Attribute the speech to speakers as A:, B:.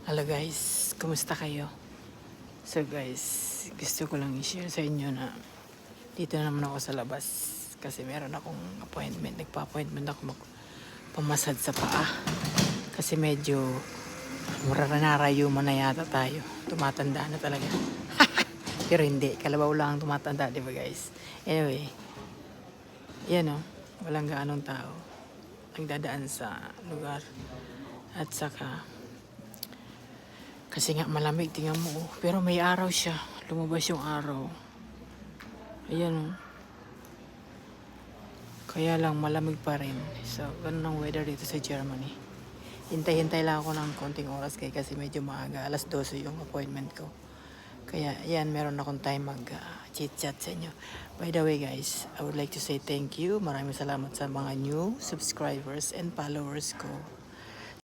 A: Hello guys, kumusta kayo? So guys, gusto ko lang i-share sa inyo na dito na naman ako sa labas kasi meron akong appointment. Nagpa-appointment ako magpamasad sa paa kasi medyo narayuman na yata tayo. Tumatanda na talaga. Pero hindi, kalabaw lang ang tumatanda, di ba guys? Anyway, yan o, walang gaanong tao nagdadaan sa lugar at saka kasi nga malamig, tingnan mo oh. Pero may araw siya. Lumabas yung araw. Ayan oh. Kaya lang malamig pa rin. So, ganun ang weather dito sa Germany. Hintay-hintay lang ako ng konting oras kasi medyo maaga. 12:00 yung appointment ko. Kaya yan, meron akong time mag-chit-chat sa inyo. By the way guys, I would like to say thank you. Maraming salamat sa mga new subscribers and followers ko.